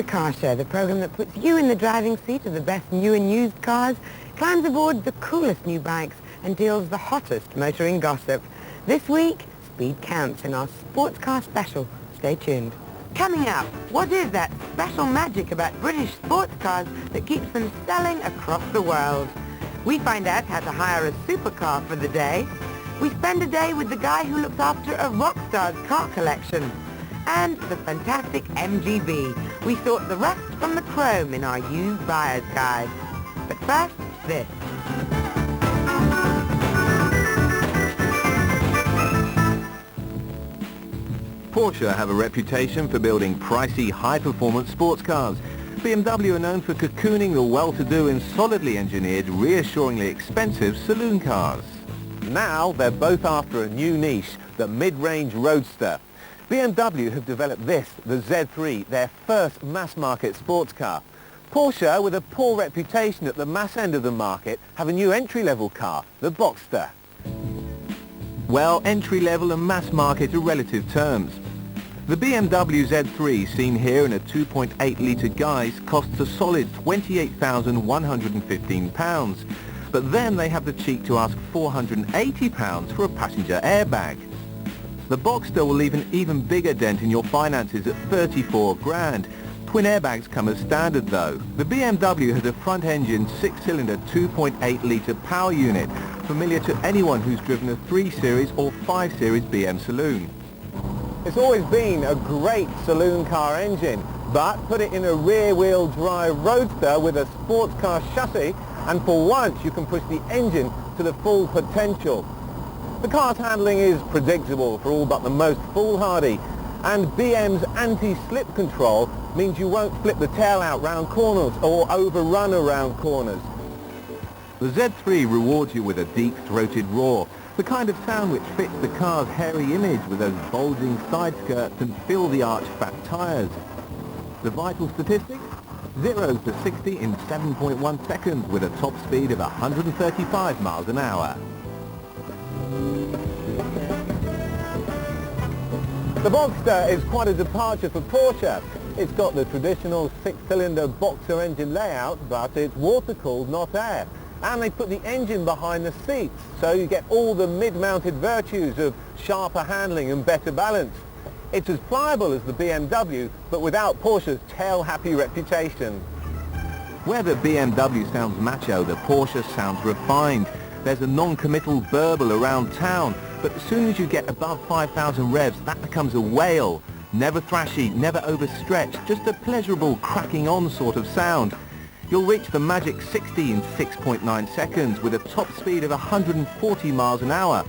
the Car Show, the program that puts you in the driving seat of the best new and used cars, climbs aboard the coolest new bikes, and deals the hottest motoring gossip. This week, speed counts in our sports car special. Stay tuned. Coming up, what is that special magic about British sports cars that keeps them selling across the world? We find out how to hire a supercar for the day. We spend a day with the guy who looks after a rock star's car collection. And the fantastic MGB. We sort the rust from the chrome in our used buyer's guide. But first, this. Porsche have a reputation for building pricey, high-performance sports cars. BMW are known for cocooning the well-to-do in solidly engineered, reassuringly expensive saloon cars. Now they're both after a new niche, the mid-range roadster. BMW have developed this, the Z3, their first mass-market sports car. Porsche, with a poor reputation at the mass end of the market, have a new entry-level car, the Boxster. Well, entry-level and mass-market are relative terms. The BMW Z3, seen here in a 2.8-litre guise, costs a solid £28,115. But then they have the cheek to ask £480 for a passenger airbag. The Boxster will leave an even bigger dent in your finances at 34 grand. Twin airbags come as standard though. The BMW has a front-engine 6-cylinder 2.8-litre power unit, familiar to anyone who's driven a 3 Series or 5 Series BM saloon. It's always been a great saloon car engine, but put it in a rear-wheel drive roadster with a sports car chassis, and for once you can push the engine to the full potential. The car's handling is predictable for all but the most foolhardy, and BM's anti-slip control means you won't flip the tail out round corners or overrun around corners. The Z3 rewards you with a deep-throated roar, the kind of sound which fits the car's hairy image with those bulging side skirts and fill-the-arch fat tyres. The vital statistics? 0 to 60 in 7.1 seconds with a top speed of 135 miles an hour. The Boxster is quite a departure for Porsche. It's got the traditional 6-cylinder boxer engine layout, but it's water-cooled, not air. And they put the engine behind the seats, so you get all the mid-mounted virtues of sharper handling and better balance. It's as pliable as the BMW, but without Porsche's tail-happy reputation. Where the BMW sounds macho, the Porsche sounds refined. There's a non-committal burble around town, but as soon as you get above 5,000 revs, that becomes a wail. Never thrashy, never overstretched, just a pleasurable cracking on sort of sound. You'll reach the magic 60 in 6.9 seconds with a top speed of 140 miles an hour.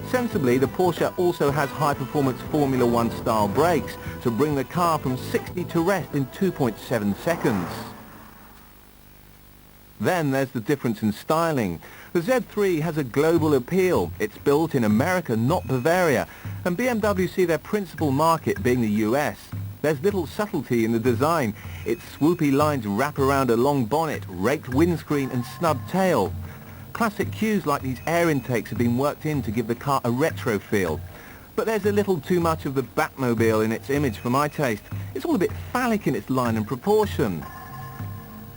Sensibly, the Porsche also has high-performance Formula One style brakes to bring the car from 60 to rest in 2.7 seconds. Then there's the difference in styling. The Z3 has a global appeal. It's built in America, not Bavaria, and BMW see their principal market being the US. There's little subtlety in the design. Its swoopy lines wrap around a long bonnet, raked windscreen and snubbed tail. Classic cues like these air intakes have been worked in to give the car a retro feel. But there's a little too much of the Batmobile in its image for my taste. It's all a bit phallic in its line and proportion.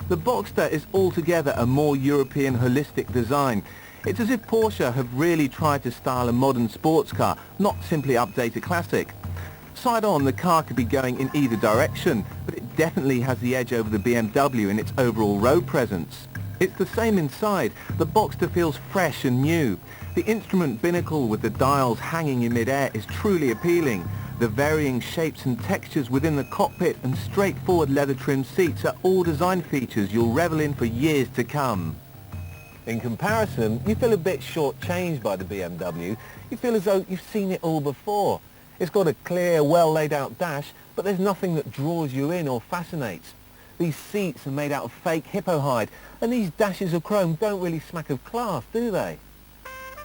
The Boxster is altogether a more European holistic design. It's as if Porsche have really tried to style a modern sports car, not simply update a classic. Side on, the car could be going in either direction, but it definitely has the edge over the BMW in its overall road presence. It's the same inside. The Boxster feels fresh and new. The instrument binnacle with the dials hanging in mid-air is truly appealing. The varying shapes and textures within the cockpit and straightforward leather-trimmed seats are all design features you'll revel in for years to come. In comparison, you feel a bit short-changed by the BMW. You feel as though you've seen it all before. It's got a clear, well-laid-out dash, but there's nothing that draws you in or fascinates. These seats are made out of fake hippo hide, and these dashes of chrome don't really smack of class, do they?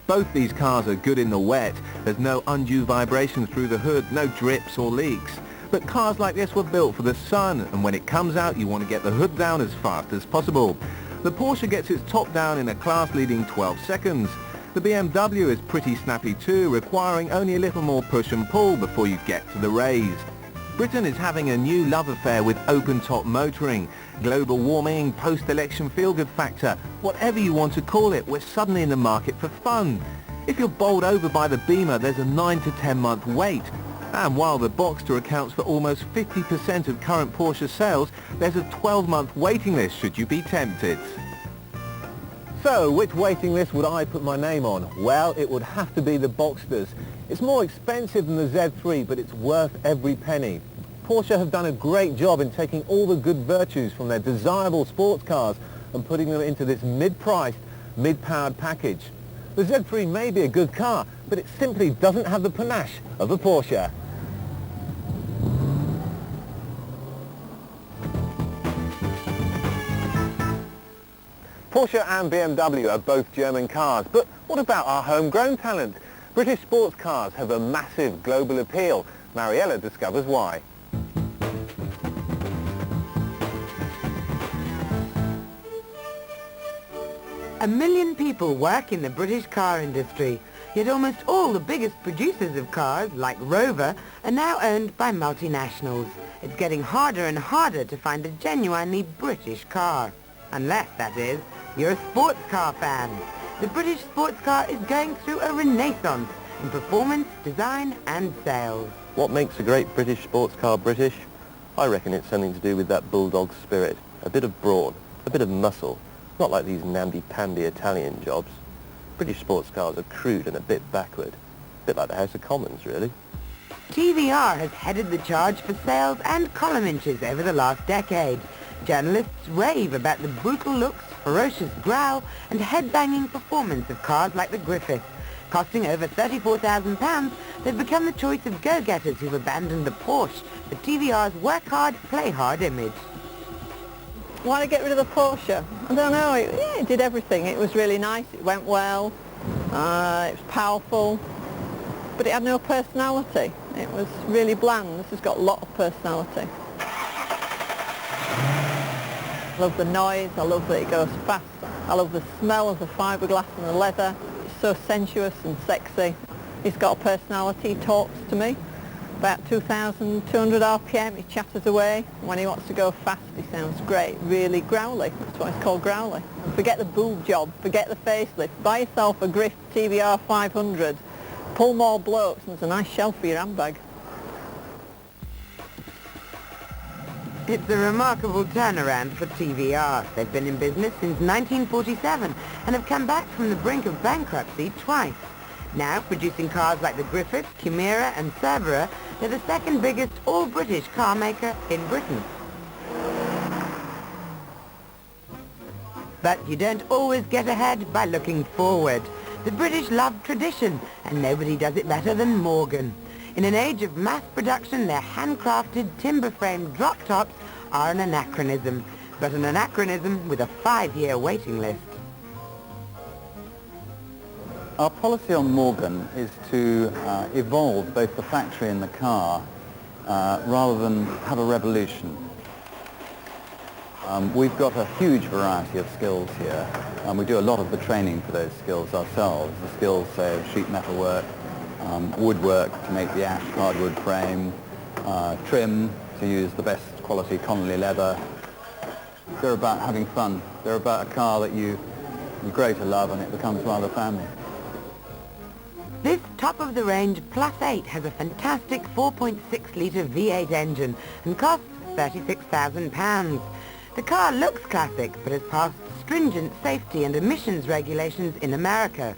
Both these cars are good in the wet. There's no undue vibration through the hood, no drips or leaks. But cars like this were built for the sun, and when it comes out, you want to get the hood down as fast as possible. The Porsche gets its top down in a class-leading 12 seconds. The BMW is pretty snappy too, requiring only a little more push and pull before you get to the raise. Britain is having a new love affair with open-top motoring. Global warming, post-election feel-good factor, whatever you want to call it, we're suddenly in the market for fun. If you're bowled over by the Beamer, there's a 9 to 10 month wait. And while the Boxster accounts for almost 50% of current Porsche sales, there's a 12-month waiting list should you be tempted. So, which waiting list would I put my name on? Well, it would have to be the Boxsters. It's more expensive than the Z3, but it's worth every penny. Porsche have done a great job in taking all the good virtues from their desirable sports cars and putting them into this mid-priced, mid-powered package. The Z3 may be a good car, but it simply doesn't have the panache of a Porsche. Porsche and BMW are both German cars, but what about our homegrown talent? British sports cars have a massive global appeal. Mariella discovers why. A million people work in the British car industry, yet almost all the biggest producers of cars, like Rover, are now owned by multinationals. It's getting harder and harder to find a genuinely British car. Unless, that is, you're a sports car fan. The British sports car is going through a renaissance in performance, design and sales. What makes a great British sports car British? I reckon it's something to do with that bulldog spirit. A bit of brawn, a bit of muscle. Not like these namby-pamby Italian jobs. British sports cars are crude and a bit backward. A bit like the House of Commons, really. TVR has headed the charge for sales and column inches over the last decade. Journalists rave about the brutal looks, ferocious growl and head-banging performance of cars like the Griffith. Costing over £34,000, they've become the choice of go-getters who've abandoned the Porsche for TVR's work hard, play hard image. Why did I get rid of the Porsche? I don't know. It did everything. It was really nice. It went well. It was powerful. But it had no personality. It was really bland. This has got a lot of personality. I love the noise. I love that it goes fast. I love the smell of the fiberglass and the leather. It's so sensuous and sexy. It's got a personality. He talks to me. About 2,200 RPM, he chatters away. When he wants to go fast, he sounds great, really growly. That's why it's called growly. And forget the boob job, forget the facelift. Buy yourself a Griff TVR 500. Pull more blokes and there's a nice shelf for your handbag. It's a remarkable turnaround for TVR. They've been in business since 1947 and have come back from the brink of bankruptcy twice. Now, producing cars like the Griffith, Chimera and Cervera, they're the second biggest all-British car maker in Britain. But you don't always get ahead by looking forward. The British love tradition, and nobody does it better than Morgan. In an age of mass production, their handcrafted, timber-framed drop-tops are an anachronism, but an anachronism with a 5-year waiting list. Our policy on Morgan is to evolve both the factory and the car rather than have a revolution. We've got a huge variety of skills here, and we do a lot of the training for those skills ourselves. The skills, say, of sheet metal work, woodwork to make the ash hardwood frame, trim to use the best quality Connolly leather. They're about having fun. They're about a car that you grow to love and it becomes rather family. This top-of-the-range Plus 8 has a fantastic 4.6-litre V8 engine and costs £36,000. The car looks classic, but has passed stringent safety and emissions regulations in America.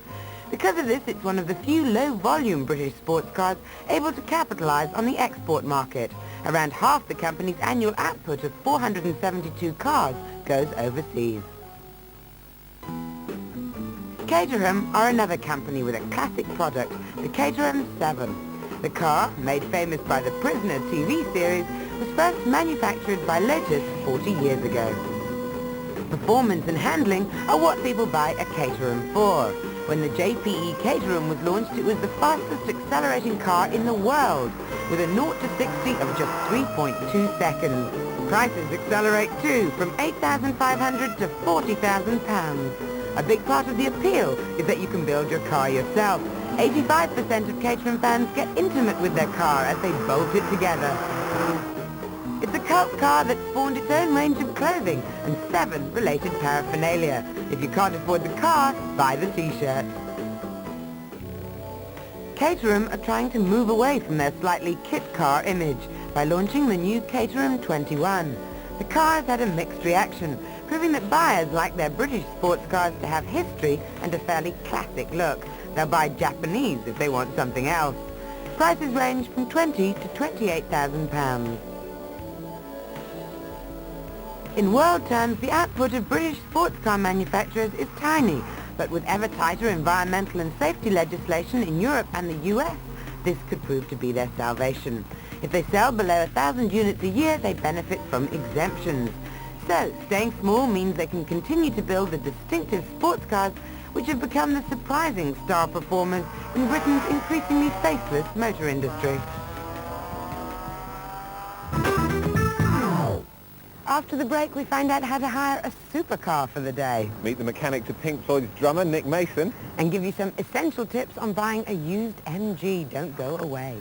Because of this, it's one of the few low-volume British sports cars able to capitalise on the export market. Around half the company's annual output of 472 cars goes overseas. Caterham are another company with a classic product, the Caterham 7. The car, made famous by the Prisoner TV series, was first manufactured by Lotus 40 years ago. Performance and handling are what people buy a Caterham for. When the JPE Caterham was launched, it was the fastest accelerating car in the world, with a 0 to 60 of just 3.2 seconds. Prices accelerate too, from £8,500 to £40,000. A big part of the appeal is that you can build your car yourself. 85% of Caterham fans get intimate with their car as they bolt it together. It's a cult car that spawned its own range of clothing and 7 related paraphernalia. If you can't afford the car, buy the t-shirt. Caterham are trying to move away from their slightly kit car image by launching the new Caterham 21. The car has had a mixed reaction, proving that buyers like their British sports cars to have history and a fairly classic look. They'll buy Japanese if they want something else. Prices range from £20,000 to £28,000. In world terms, the output of British sports car manufacturers is tiny, but with ever tighter environmental and safety legislation in Europe and the US, this could prove to be their salvation. If they sell below 1,000 units a year, they benefit from exemptions. So, staying small means they can continue to build the distinctive sports cars which have become the surprising star performers in Britain's increasingly faceless motor industry. After the break, we find out how to hire a supercar for the day. Meet the mechanic to Pink Floyd's drummer, Nick Mason. And give you some essential tips on buying a used MG. Don't go away.